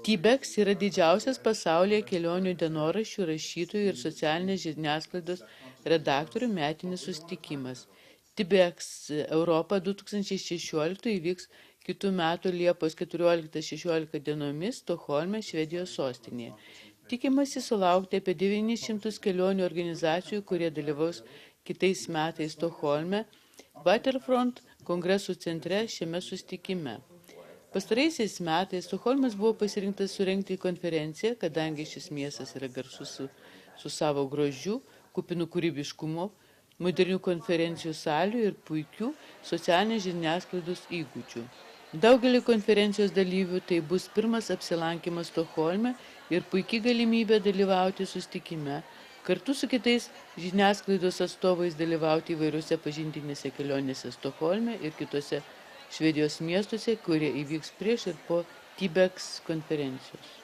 TBEX yra didžiausias pasaulyje kelionių dienoraščių rašytojų ir socialinės žiniasklaidos redaktorių metinis susitikimas. TBEX Europa 2016 įvyks kitų metų Liepos 14-16 dienomis Stokholme, Švedijos sostinėje. Tikimasi sulaukti apie 900 kelionių organizacijų, kurie dalyvaus kitais metais Stokholme, Waterfront kongresų centre šiame susitikime. Pastaraisiais metais Stokholmas buvo pasirinktas surengti konferenciją, kadangi šis miestas yra garsus su savo grožiu, kupinu kūrybiškumu, modernių konferencijų salių ir puikių socialinės žiniasklaidos įgūdžių. Daugelį konferencijos dalyvių tai bus pirmas apsilankymas Stokholme ir puikiai galimybė dalyvauti susitikime, kartu su kitais žiniasklaidos atstovais dalyvauti įvairiuose pažintinėse kelionėse Stokholme ir kitose Švedijos miestuose, kurie įvyks prieš ir po TBEX konferencijos.